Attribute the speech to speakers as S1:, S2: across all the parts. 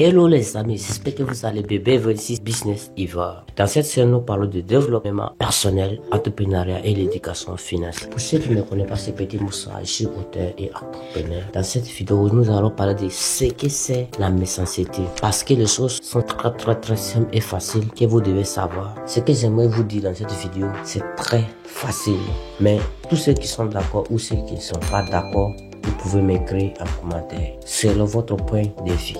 S1: Hello les amis, j'espère que vous allez bien. Bienvenue ici Business Ivoire. Dans cette série, nous parlons de développement personnel, entrepreneuriat et l'éducation financière. Pour ceux qui ne connaissent pas, c'est Petit Moussa, je suis auteur et entrepreneur. Dans cette vidéo, nous allons parler de ce que c'est la méchanceté. Parce que les choses sont très simples et faciles que vous devez savoir. Ce que j'aimerais vous dire dans cette vidéo, c'est très facile. Mais tous ceux qui sont d'accord ou ceux qui ne sont pas d'accord, vous pouvez m'écrire en commentaire selon votre point de vue.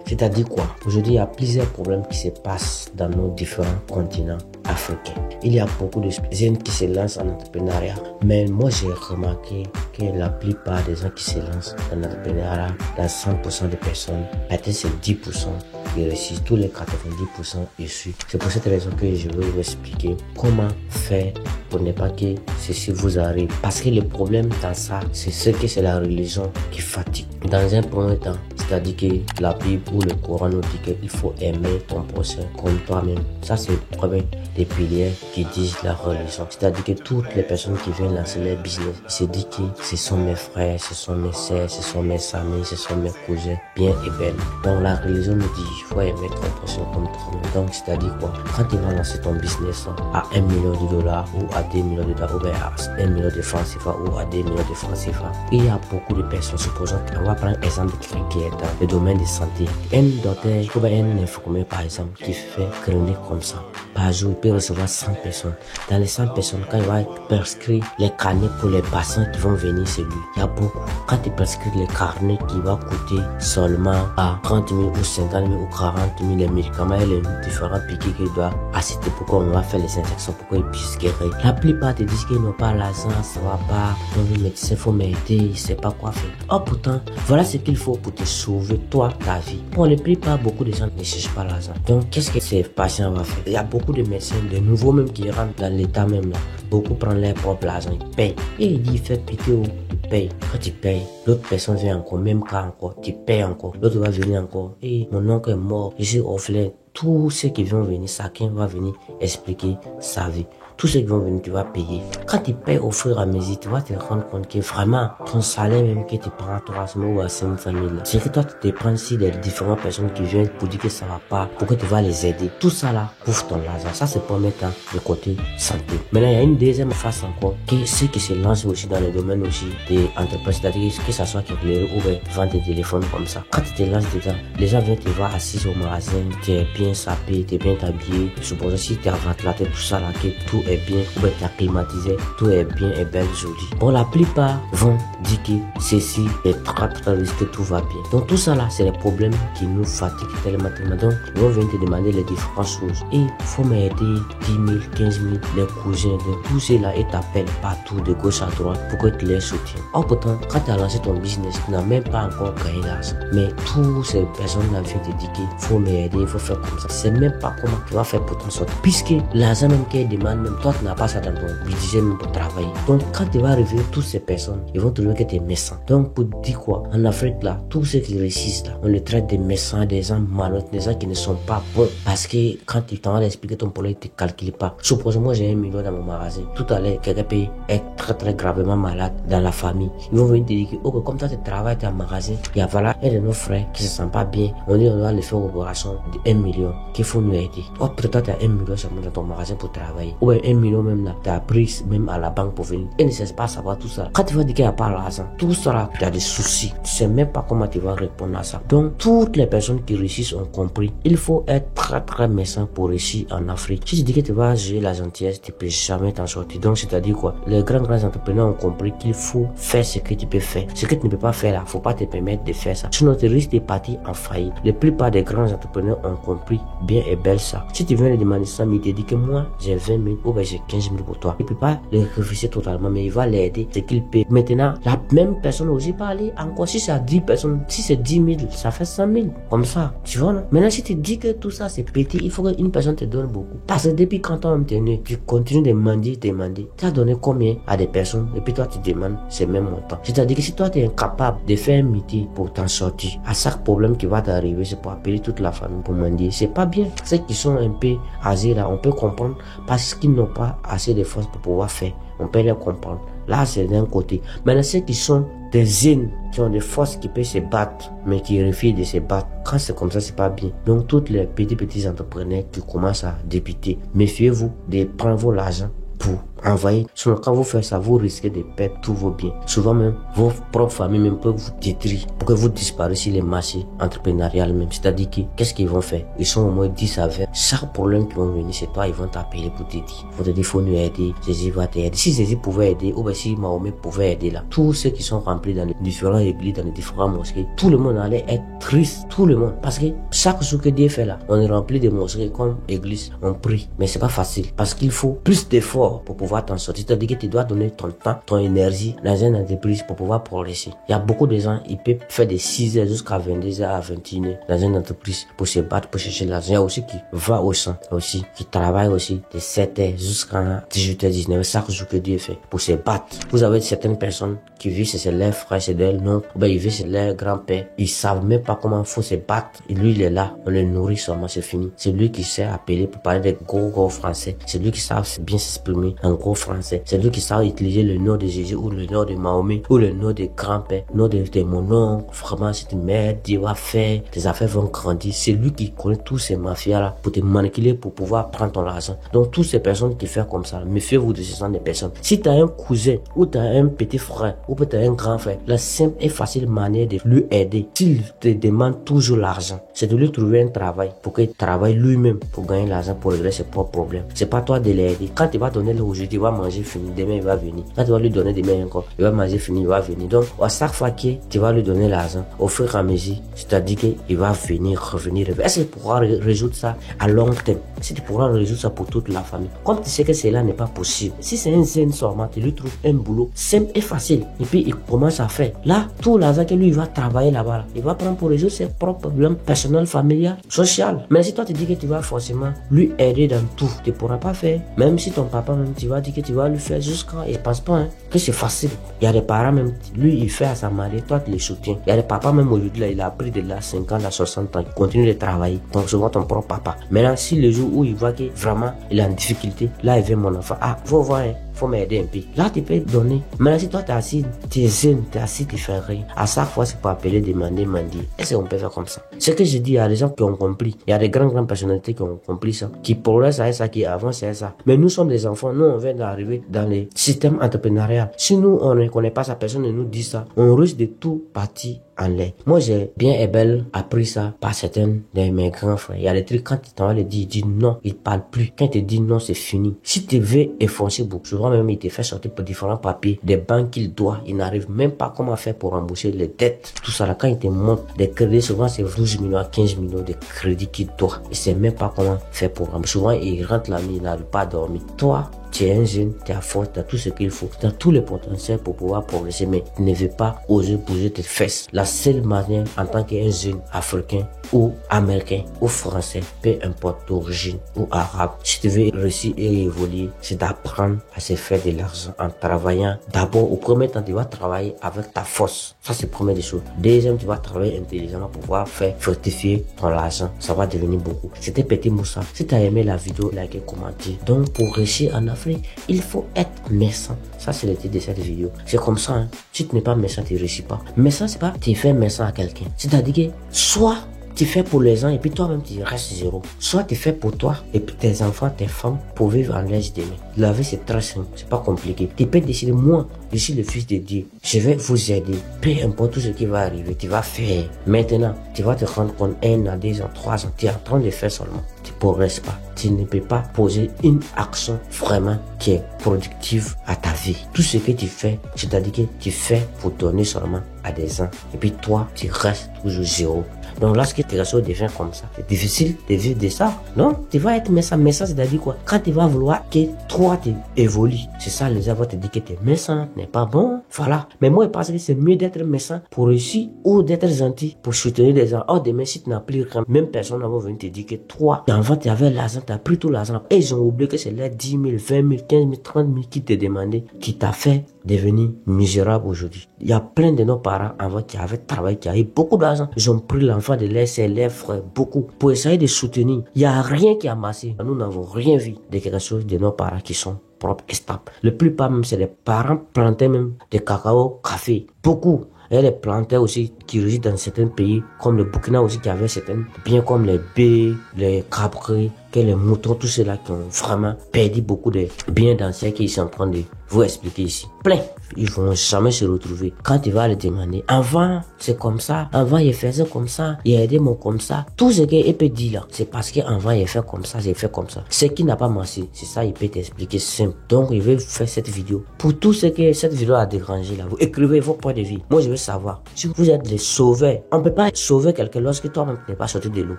S1: C'est-à-dire quoi? Aujourd'hui, il y a plusieurs problèmes qui se passent dans nos différents continents africains. Il y a beaucoup de jeunes qui se lancent en entrepreneuriat, mais moi j'ai remarqué que la plupart des gens qui se lancent en entrepreneuriat, dans 100% des personnes, peut-être c'est 10% qui réussissent, tous les 90% échouent. C'est pour cette raison que je vais vous expliquer comment faire pour ne pas que ceci vous arrive. Parce que le problème dans ça, c'est ce que c'est la religion qui fatigue. Dans un premier temps, c'est-à-dire que la Bible ou le Coran nous dit qu'il faut aimer ton prochain comme toi-même. Ça, c'est le premier des piliers qui disent la religion. C'est-à-dire que toutes les personnes qui viennent lancer leur business, ils se disent que ce sont mes frères, ce sont mes sœurs, ce sont mes amis, ce sont mes cousins, bien et belles. Donc la religion nous dit il faut aimer ton prochain comme toi-même. Donc c'est-à-dire quoi? Quand tu vas lancer ton business à 1 million de dollars ou à 2 millions de dollars ou bien à 1 million de francs CFA ou à 2 millions de francs CFA, il y a beaucoup de personnes, supposons qu'on va prendre l'exemple de quelqu'un qui est dans le domaine de santé. Un docteur ou bien un infirmier par exemple qui fait clinique comme ça, par jour il peut recevoir 100 personnes. Dans les 100 personnes, quand il va prescrire les carnets pour les patients qui vont venir chez lui, il y a beaucoup. Quand il prescrit les carnets qui va coûter seulement à 30 000 ou 50 000 ou 40 000 les médicaments et les différents piquets qu'il doit assister pour qu'on va faire les injections pour qu'il puisse guérir. La plupart te disent qu'ils n'ont pas l'argent, ça va pas, donc le médecin faut m'aider, il sait pas quoi faire. Oh pourtant, voilà ce qu'il faut pour te sauver toi, ta vie. Pour la plupart, beaucoup de gens ne cherchent pas l'argent. Donc qu'est-ce que ces patients vont faire? Il y a beaucoup de médecins, de nouveaux même qui rentrent dans l'état même là. Beaucoup prennent leur propre argent, ils payent. Et il dit, fais piquer où tu payes. Quand tu payes, l'autre personne vient encore, même cas encore, tu payes encore. L'autre va venir encore. Et mon oncle est mort, je suis orphelin. Tous ceux qui vont venir, chacun va venir expliquer sa vie. Tous ceux qui vont venir, tu vas payer. Quand tu payes au fur et à mesure, tu vas te rendre compte que vraiment, ton salaire même que tu prends à 300 000 ou à 500 000, c'est que toi, tu te prends si des différentes personnes qui viennent pour dire que ça va pas, pour que tu vas les aider. Tout ça là, couvre ton argent. Ça, c'est pour mettre le côté santé. Maintenant, il y a une deuxième face encore, que ceux qui se lancent aussi dans le domaine aussi des entreprises, c'est-à-dire que ça soit quelque ou vendre des téléphones comme ça. Quand tu te lances dedans, les gens viennent te voir assis au magasin, tu es bien sapé, tu es bien habillé. Supposons si tu as ventilateur, tout ça là, que tout est bien, ou bien climatisé, tout est bien et belle, joli. Bon, la plupart vont dire que ceci est très risqué, tout va bien. Donc tout ça là, c'est les problèmes qui nous fatiguent tellement. Donc ils vont venir te demander les différentes choses. Et il faut m'aider 10 000, 15 000, les cousins, tous ceux là, ils t'appellent partout de gauche à droite pour que tu les soutiennes. Or pourtant, quand tu as lancé ton business, tu n'as même pas encore gagné l'argent. Mais toutes ces personnes là viennent te dire qu'il faut m'aider, il faut faire comme ça. C'est même pas comment tu vas faire pour t'en sortir. Puisque l'argent même qu'ils demandent, même toi tu n'as pas ça dans ton budget même pour travailler. Donc quand tu vas arriver, toutes ces personnes, ils vont trouver que tu es méchant. Donc pour dire quoi? En Afrique là, tous ceux qui réussissent là, on les traite des méchants, des gens malhonnêtes, des gens qui ne sont pas bons. Parce que quand tu t'en vas expliquer ton problème, tu ne calcules pas. Supposons moi j'ai 1 million dans mon magasin. Tout à l'heure, quelqu'un peut être très gravement malade dans la famille. Ils vont venir te dire que oh, comme ça tu travailles dans un magasin, il y a voilà un de nos frères qui se sent pas bien. On dit on doit le faire une opération de 1 million qu'il faut nous aider. Oh peut-être tu as 1 million seulement dans ton magasin pour travailler. Ou 1 million même là, tu as pris même à la banque pour venir. Et ne cesse pas savoir tout ça. Quand tu vas dire qu'il n'y a pas l'argent, tout ça là, tu as des soucis. Tu sais même pas comment tu vas répondre à ça. Donc, toutes les personnes qui réussissent ont compris. Il faut être très méchant pour réussir en Afrique. Si tu dis que tu vas jouer la gentillesse, tu peux jamais t'en sortir. Donc, c'est-à-dire quoi? Les grands entrepreneurs ont compris qu'il faut faire ce que tu peux faire. Ce que tu ne peux pas faire là, faut pas te permettre de faire ça. Sinon, tu risques de partir en faillite. La plupart des grands entrepreneurs ont compris bien et belle ça. Si tu viens de demander ça, mais tu dis que moi, j'ai 20 000 ou oh ben j'ai 15 000 pour toi. Il peut pas les refuser totalement, mais il va l'aider, c'est qu'il peut. Maintenant, la même personne aussi peut aller encore, si c'est à 10 personnes, si c'est 10 000, ça fait 100 000. Comme ça, tu vois, non? Maintenant, si tu dis que tout ça c'est petit, il faut qu'une personne te donne beaucoup. Parce que depuis quand toi-même t'es né, tu continues de mendier, tu as donné combien à des personnes, et puis toi tu demandes ces mêmes montants. C'est-à-dire que si toi tu es incapable de faire un métier pour t'en sortir, à chaque problème qui va t'arriver, c'est pour appeler toute la famille pour mendier, c'est pas bien. Ceux qui sont un peu âgés là, on peut comprendre parce qu'ils n'ont pas assez de force pour pouvoir faire. On peut les comprendre. Là, c'est d'un côté. Maintenant, ceux qui sont des jeunes, qui ont des forces qui peuvent se battre, mais qui refusent de se battre, quand c'est comme ça, c'est pas bien. Donc, toutes les petits entrepreneurs qui commencent à débuter, méfiez-vous de prendre l'argent pour envoyer. Sinon, quand vous faites ça, vous risquez de perdre tous vos biens. Souvent même, vos propres familles même peuvent vous détruire pour que vous disparaissiez sur les marchés entrepreneuriales même. C'est-à-dire que, qu'est-ce qu'ils vont faire? Ils sont au moins 10 à 20. Chaque problème qui va venir, c'est toi, ils vont t'appeler pour te dire. Pour te dire, faut nous aider. Jésus va t'aider. Si Jésus pouvait aider, ou bien si Mahomet pouvait aider là, tous ceux qui sont remplis dans les différents églises, dans les différents mosquées, tout le monde allait être triste. Tout le monde. Parce que chaque jour que Dieu fait là, on est rempli de mosquées comme église. On prie. Mais c'est pas facile. Parce qu'il faut plus d'efforts pour pouvoir t'en sortir. C'est-à-dire que tu dois donner ton temps, ton énergie dans une entreprise pour pouvoir progresser. Il y a beaucoup de gens, ils peuvent faire de 6 heures jusqu'à 22 heures à 21 heures dans une entreprise pour se battre, pour chercher l'argent. Il y a aussi qui va au champ, aussi, qui travaille aussi de 7 heures jusqu'à 18 heures, 19 heures, chaque jour que Dieu fait pour se battre. Vous avez certaines personnes qui vivent chez leurs frères, chez leurs non, ben ils vivent chez leur grand-père. Ils savent même pas comment il faut se battre. Et lui, il est là. On le nourrit seulement, c'est fini. C'est lui qui sait appeler pour parler des gros français. C'est lui qui sait bien s'exprimer en gros français. C'est lui qui sait utiliser le nom de Jésus ou le nom de Mahomet ou le nom de grand-père, le nom de mon oncle. Vraiment, cette merde, Dieu va faire, tes affaires vont grandir. C'est lui qui connaît tous ces mafias-là pour te manipuler, pour pouvoir prendre ton argent. Donc, toutes ces personnes qui font comme ça, méfiez-vous de ce genre de personnes. Si tu as un cousin ou tu as un petit frère ou peut-être un grand frère, la simple et facile manière de lui aider, s'il te demande toujours l'argent, c'est de lui trouver un travail pour qu'il travaille lui-même pour gagner l'argent pour régler ses propres problèmes. C'est pas toi de l'aider. Quand tu vas donner aujourd'hui, il va manger fini, demain il va venir. Quand tu vas lui donner demain encore, il va manger fini, il va venir. Donc, à chaque fois que tu vas lui donner l'argent, au fur et à mesure, c'est-à-dire qu'il va venir, revenir. Est-ce que tu pourras résoudre ça à long terme? Si tu pourras résoudre ça pour toute la famille. Comme tu sais que cela n'est pas possible. Si c'est un jeune seulement, tu lui trouves un boulot simple et facile. Et puis, il commence à faire. Là, tout l'argent que lui, il va travailler là-bas. Il va prendre pour résoudre ses propres problèmes personnels, familiaux, sociaux. Mais si toi, tu dis que tu vas forcément lui aider dans tout, tu ne pourras pas faire. Même si ton papa, même, tu vas dire que tu vas lui faire jusqu'à, il ne pense pas que c'est facile. Il y a des parents même, lui, il fait à sa mariée, toi, tu les soutiens. Il y a des papas même aujourd'hui, là, il a pris de là 50 à 60 ans, il continue de travailler. Donc, souvent ton propre papa. Maintenant, si le jour où il voit que vraiment, il est en difficulté, là, il veut mon enfant. Ah, faut voir, hein. Faut m'aider un peu. Là, tu peux donner. Mais si toi, t'es assis, t'es zen, t'es assis, tu fais rien. À chaque fois, c'est pour appeler, demander, mendier. Est-ce qu'on peut faire comme ça? Ce que je dis, il y a des gens qui ont compris. Il y a des grandes personnalités qui ont compris ça. Qui progressent à ça, qui avancent à ça. Mais nous sommes des enfants. Nous, on vient d'arriver dans les systèmes entrepreneuriaux. Si nous, on ne connaît pas ça, personne ne nous dit ça. On risque de tout partir en l'air. Moi, j'ai bien et belle appris ça par certains de mes grands frères. Il y a des trucs, quand tu t'en vas le dire, il dit non, il parle plus. Quand il te dit non, c'est fini. Si tu veux effoncer beaucoup, souvent même, il te fait sortir pour différents papiers, des banques qu'il doit. Il n'arrive même pas comment faire pour rembourser les dettes. Tout ça là, quand il te montre des crédits, souvent c'est 12 millions à 15 millions de crédits qu'il doit. Il sait même pas comment faire pour rembourser. Souvent, il rentre la nuit, il n'arrive pas à dormir. Toi, tu es un jeune, tu as force, tu as tout ce qu'il faut, tu as tous les potentiels pour pouvoir progresser, mais tu ne veux pas oser bouger tes fesses. La seule manière, en tant qu'un jeune africain ou américain ou français, peu importe d'origine ou arabe, si tu veux réussir et évoluer, c'est d'apprendre à se faire de l'argent en travaillant. D'abord, au premier temps, tu vas travailler avec ta force. Ça, c'est la première des choses. Deuxième, tu vas travailler intelligemment pour pouvoir faire fructifier ton argent. Ça va devenir beaucoup. C'était Petit Moussa. Si tu as aimé la vidéo, likez, commentez. Donc, pour réussir en Afrique, il faut être méchant. Ça, c'est le titre de cette vidéo. C'est comme ça, hein. Si tu n'es pas méchant, tu ne réussis pas. Méchant, c'est pas tu fais méchant à quelqu'un. C'est-à-dire que soit tu fais pour les gens et puis toi-même tu restes zéro. Soit tu fais pour toi et puis tes enfants, tes femmes pour vivre en l'aise demain. La vie c'est très simple, c'est pas compliqué. Tu peux décider, moi, je suis le fils de Dieu. Je vais vous aider. Peu importe tout ce qui va arriver, tu vas faire. Maintenant, tu vas te rendre compte 1 an, 2 ans, 3 ans, tu es en train de faire seulement. Tu ne progresses pas. Tu ne peux pas poser une action vraiment qui est productive à ta vie. Tout ce que tu fais, c'est-à-dire que tu fais pour donner seulement à des gens. Et puis toi, tu restes toujours zéro. Donc lorsque tes ressources deviennent comme ça, c'est difficile de vivre de ça. Non, tu vas être méchant. Méchant, c'est-à-dire quoi? Quand tu vas vouloir que toi tu évolues, c'est ça, les gens vont te dire que tu es méchant, n'est pas bon. Voilà. Mais moi, je pense que c'est mieux d'être méchant pour réussir ou d'être gentil pour soutenir les gens. Oh, demain, si tu n'as plus rien, même personne ne va venir te dire que toi, avant, tu avais l'argent, tu as pris tout l'argent. Et ils ont oublié que c'est les 10 000, 20 000, 15 000, 30 000 qui te demandaient, qui t'a fait devenir misérable aujourd'hui. Il y a plein de nos parents avant qui avaient travaillé, qui avaient beaucoup d'argent. Ils ont pris l'enfant de leurs élèves, frères, beaucoup, pour essayer de soutenir. Il n'y a rien qui a massé. Nous n'avons rien vu de quelque chose de nos parents qui sont propres et stables. La plupart même, c'est les parents plantaient même des cacao, café. Beaucoup. Et les plantaient aussi qui résident dans certains pays, comme le Burkina aussi, qui avait certains biens comme les baies, les cabris, que les moutons, tous ceux-là qui ont vraiment perdu beaucoup de biens dans ce qu'ils sont en train de vous expliquer ici. Plein. Ils vont jamais se retrouver. Quand tu vas les demander, avant, c'est comme ça. Avant, il faisait comme ça. Il a aidé mon comme ça. Tout ce qu'il peut dire là, c'est parce qu'avant, il fait comme ça, il fait comme ça. Ce qui n'a pas marché, c'est ça, il peut t'expliquer simple. Donc, il veut faire cette vidéo. Pour tout ce que cette vidéo a dérangé là, vous écrivez vos points de vue. Moi, je veux savoir. Si vous êtes les sauveurs, on ne peut pas sauver quelqu'un lorsque toi-même tu n'es pas sorti de l'eau.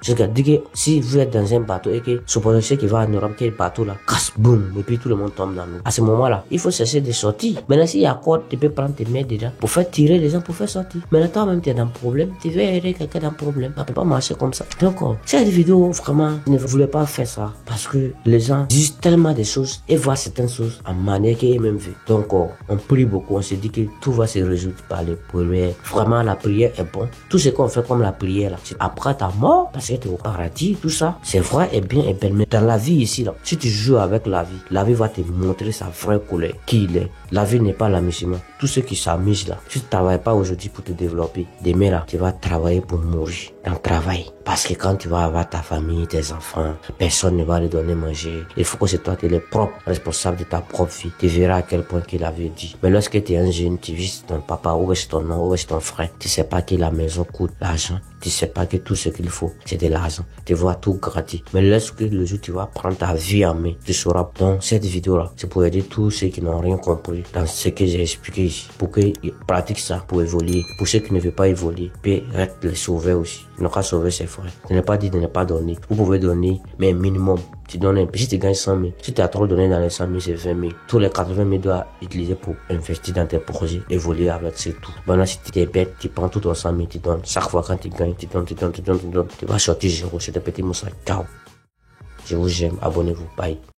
S1: C'est-à-dire que si vous êtes dans un bateau et que supposez qu'il va en Europe, que le bateau là casse, boum, et puis tout le monde tombe dans l'eau. À ce moment-là, il faut cesser de sortir. Maintenant, s'il y a quoi, tu peux prendre tes mains dedans pour faire tirer les gens pour faire sortir. Maintenant, toi-même, tu es dans le problème. Tu veux aider quelqu'un dans le problème. Ça ne peut pas marcher comme ça. Donc, cette vidéo, vraiment, je ne voulais pas faire ça parce que les gens disent tellement de choses et voient certaines choses en manière qu'ils même vu. Donc, on prie beaucoup. On se dit que tout va se résoudre par les prières. Vraiment, la prière est bon. Tout ce qu'on fait comme la prière, là, c'est après ta mort, parce que tu es au paradis, tout ça, c'est vrai et bien et belle. Mais dans la vie ici, là, si tu joues avec la vie va te montrer sa vraie couleur, qui il est. La vie n'est pas l'amusement. Tout ce qui s'amuse là, si tu ne travailles pas aujourd'hui pour te développer, demain là, tu vas travailler pour mourir dans le travail. Parce que quand tu vas avoir ta famille, tes enfants, personne ne va les donner manger. Il faut que c'est toi qui es le propre responsable de ta propre vie. Tu verras à quel point qu'il avait dit. Mais lorsque tu es un jeune, tu vis ton papa, ou c'est ton nom, ou c'est ton frère. Tu sais pas que la maison coûte l'argent. Tu sais pas que tout ce qu'il faut, c'est de l'argent. Tu vois tout gratuit. Mais lorsque le jour tu vas prendre ta vie en main, tu sauras. Donc cette vidéo-là, c'est pour aider tous ceux qui n'ont rien compris dans ce que j'ai expliqué ici. Pour qu'ils pratiquent ça, pour évoluer. Pour ceux qui ne veulent pas évoluer, puis être les sauver aussi. Ils n'ont qu'à sauver ses frères. Je n'ai pas dit de ne pas donner. Vous pouvez donner, mais minimum. Tu donnes un peu. Si tu gagnes 100 000, si tu as trop donné dans les 100 000, c'est 20 000. Tous les 80 000 doivent utiliser pour investir dans tes projets, évoluer avec, c'est tout. Maintenant, si tu es bête, tu prends tout ton 100 000, tu donnes. Chaque fois quand tu gagnes, tu donnes. Tu vas sortir zéro. C'est un petit moussa. Ciao. Je vous aime. Abonnez-vous. Bye.